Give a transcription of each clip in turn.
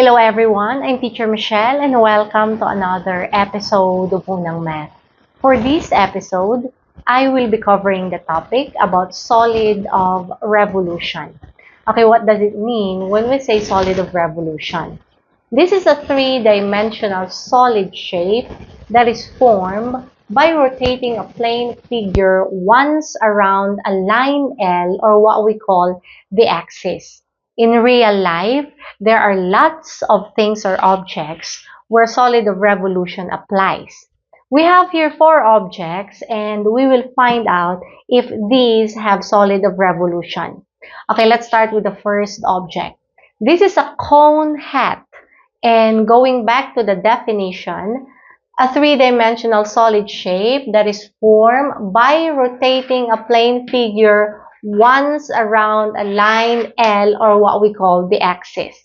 Hello everyone, I'm Teacher Michelle and welcome to another episode of Unang Math. For this episode, I will be covering the topic about solid of revolution. Okay, what does it mean when we say solid of revolution? This is a three-dimensional solid shape that is formed by rotating a plane figure once around a line L, or what we call the axis. In real life, there are lots of things or objects where solid of revolution applies. We have here four objects and we will find out if these have solid of revolution. Okay, let's start with the first object. This is a cone hat. And going back to the definition, a three-dimensional solid shape that is formed by rotating a plane figure once around a line L, or what we call the axis.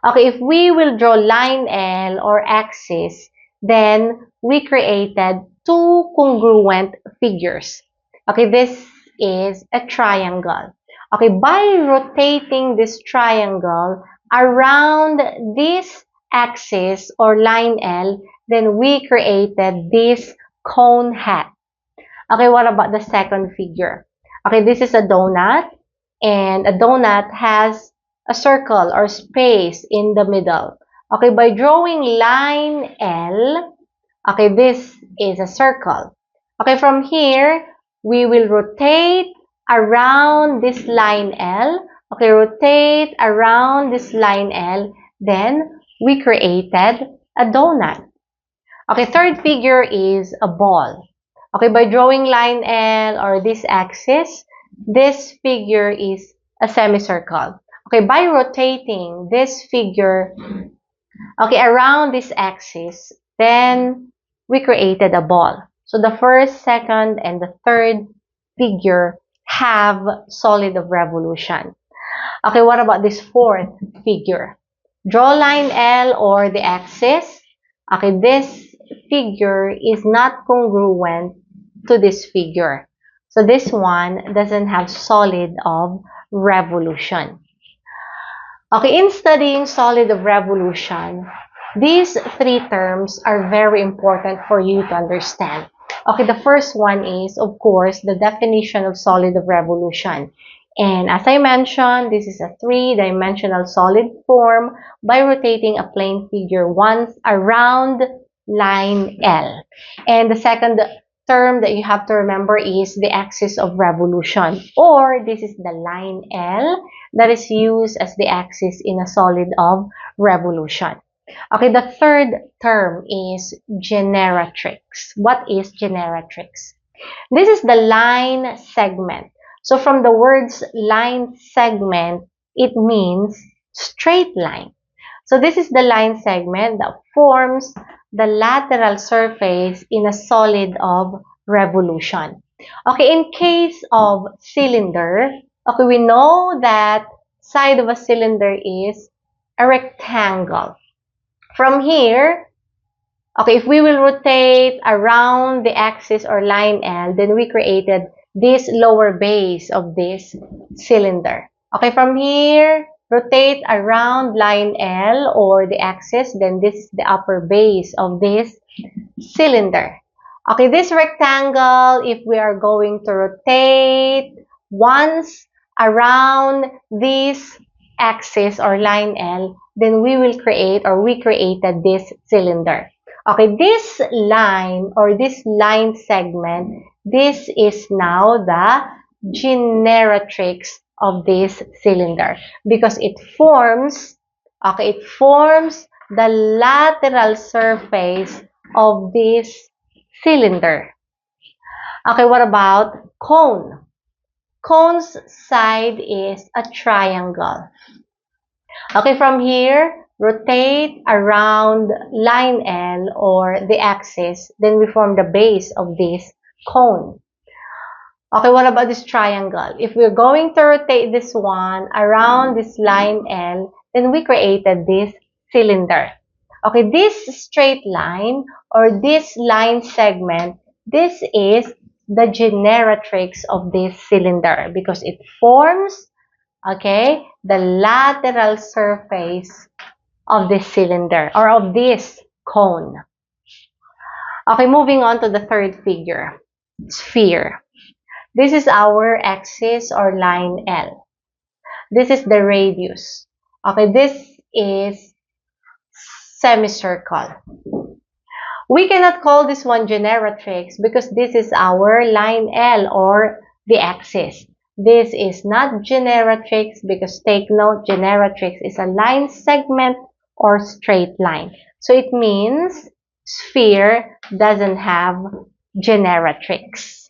Okay, if we will draw line L or axis, then we created two congruent figures. Okay, this is a triangle. Okay, by rotating this triangle around this axis or line L, then we created this cone hat. Okay, what about the second figure? Okay, this is a donut, and a donut has a circle or space in the middle. Okay, by drawing line L, okay, this is a circle. Okay, from here, we will rotate around this line L. Okay, rotate around this line L. Then, we created a donut. Okay, third figure is a ball. Okay, by drawing line L or this axis, this figure is a semicircle. Okay, by rotating this figure, okay, around this axis, then we created a ball. So the first, second, and the third figure have solid of revolution. Okay, what about this fourth figure? Draw line L or the axis. Okay, this figure is not congruent to this figure. So this one doesn't have solid of revolution. Okay, in studying solid of revolution, these three terms are very important for you to understand. Okay, the first one is, of course, the definition of solid of revolution. And as I mentioned, this is a three-dimensional solid form by rotating a plane figure once around line L. And the second term that you have to remember is the axis of revolution, or this is the line L that is used as the axis in a solid of revolution. Okay, the third term is generatrix. What is generatrix? This is the line segment. So from the words line segment, it means straight line. So this is the line segment that forms the lateral surface in a solid of revolution. Okay, in case of cylinder, okay, we know that side of a cylinder is a rectangle. From here, okay, if we will rotate around the axis or line L, then we created this lower base of this cylinder. Okay, from here, rotate around line L or the axis, then this is the upper base of this cylinder. Okay, this rectangle, if we are going to rotate once around this axis or line L, then we will create, or we created, this cylinder. Okay, this line or this line segment, this is now the generatrix of this cylinder because it forms, okay, it forms the lateral surface of this cylinder. Okay, what about cone? Cone's side is a triangle. Okay, from here, rotate around line L or the axis, then we form the base of this cone. Okay, what about this triangle? If we're going to rotate this one around this line L, then we created this cylinder. Okay, this straight line or this line segment, this is the generatrix of this cylinder because it forms, okay, the lateral surface of this cylinder or of this cone. Okay, moving on to the third figure, sphere. This is our axis or line L. This is the radius. Okay, this is semicircle. We cannot call this one generatrix because this is our line L or the axis. This is not generatrix because take note, generatrix is a line segment or straight line. So it means sphere doesn't have generatrix.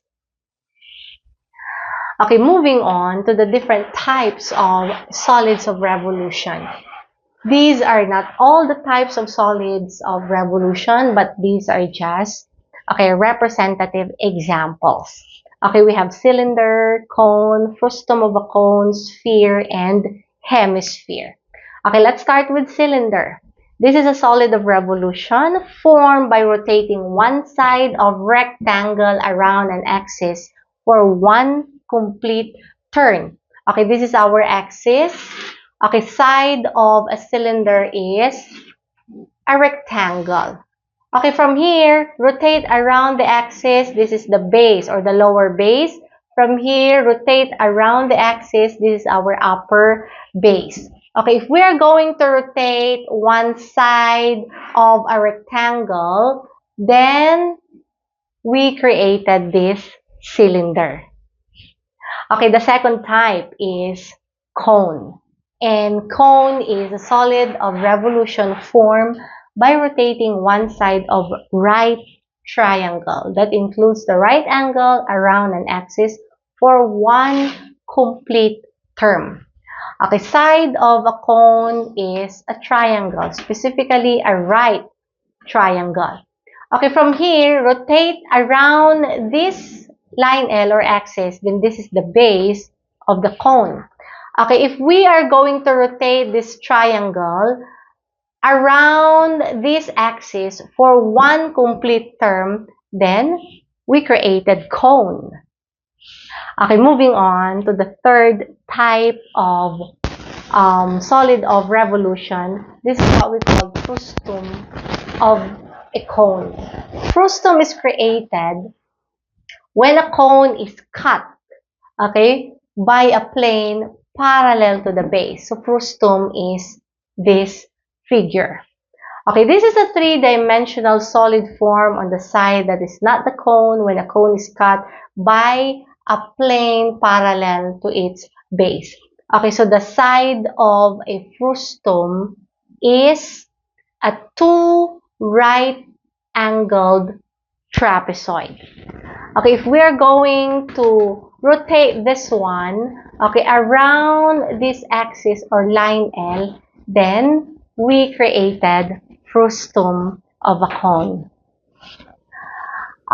Okay, moving on to the different types of solids of revolution. These are not all the types of solids of revolution, but these are just, okay, representative examples. Okay, we have cylinder, cone, frustum of a cone, sphere, and hemisphere. Okay, let's start with cylinder. This is a solid of revolution formed by rotating one side of rectangle around an axis for one complete turn. Okay, this is our axis. Okay, side of a cylinder is a rectangle. Okay, from here, rotate around the axis. This is the base or the lower base. From here, rotate around the axis. This is our upper base. Okay, if we are going to rotate one side of a rectangle, then we created this cylinder. Okay, the second type is cone. And cone is a solid of revolution formed by rotating one side of right triangle that includes the right angle around an axis for one complete term. Okay, side of a cone is a triangle, specifically a right triangle. Okay, from here, rotate around this line L or axis, then this is the base of the cone. Okay, if we are going to rotate this triangle around this axis for one complete term, then we created cone. Okay, moving on to the third type of solid of revolution. This is what we call frustum of a cone. Frustum is created when a cone is cut, okay, by a plane parallel to the base. So frustum is this figure. Okay, this is a three-dimensional solid form on the side that is not the cone when a cone is cut by a plane parallel to its base. Okay, so the side of a frustum is a two right-angled trapezoid. Okay, if we are going to rotate this one, okay, around this axis or line L, then we created frustum of a cone.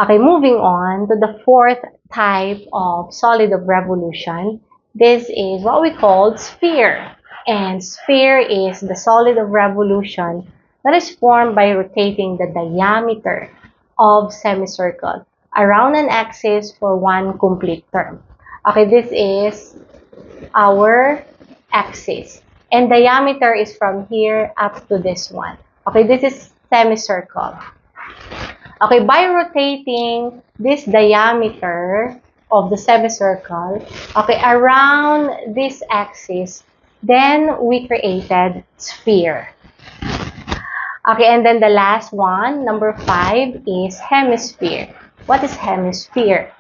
Okay, moving on to the fourth type of solid of revolution. This is what we call sphere. And sphere is the solid of revolution that is formed by rotating the diameter of semicircle around an axis for one complete term. Okay, this is our axis. And diameter is from here up to this one. Okay, this is semicircle. Okay, by rotating this diameter of the semicircle, okay, around this axis, then we created sphere. Okay, and then the last one, number 5, is hemisphere. What is hemisphere?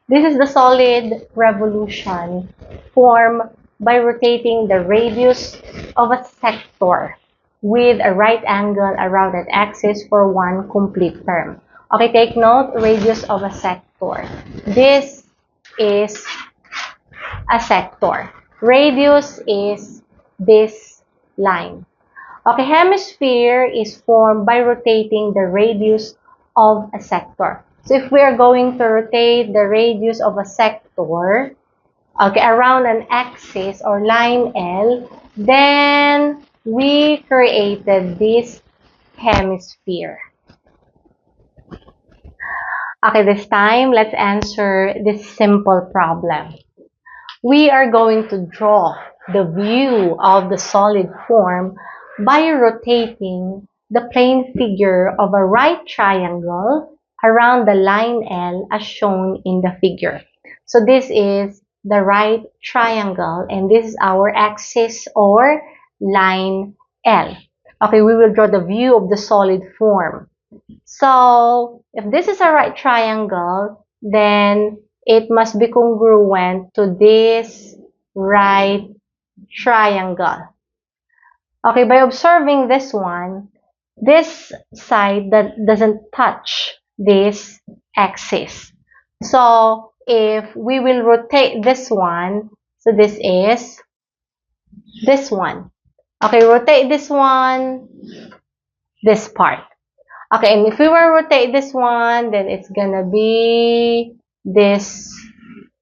This is the solid revolution formed by rotating the radius of a sector with a right angle around that axis for one complete term. Okay, take note, radius of a sector. This is a sector. Radius is this line. Okay, hemisphere is formed by rotating the radius of a sector. So if we are going to rotate the radius of a sector, okay, around an axis or line L, then we created this hemisphere. Okay, this time, let's answer this simple problem. We are going to draw the view of the solid form by rotating the plane figure of a right triangle around the line L as shown in the figure. So this is the right triangle and this is our axis or line L. Okay, we will draw the view of the solid form. So if this is a right triangle, then it must be congruent to this right triangle. Okay, by observing this one, this side that doesn't touch this axis. So if we will rotate this one, so this is this one. Okay, rotate this one, this part. Okay, and if we will rotate this one, then it's gonna be this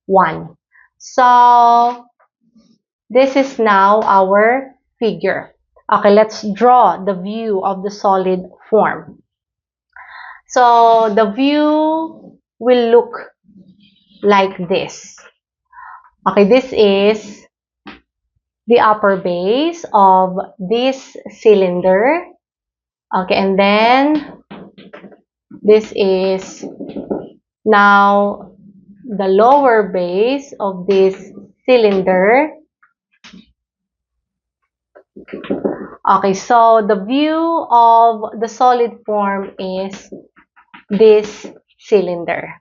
one. So this is now our figure. Okay, let's draw the view of the solid form. So the view will look like this. Okay, this is the upper base of this cylinder. Okay, and then this is now the lower base of this cylinder. Okay, so the view of the solid form is this cylinder.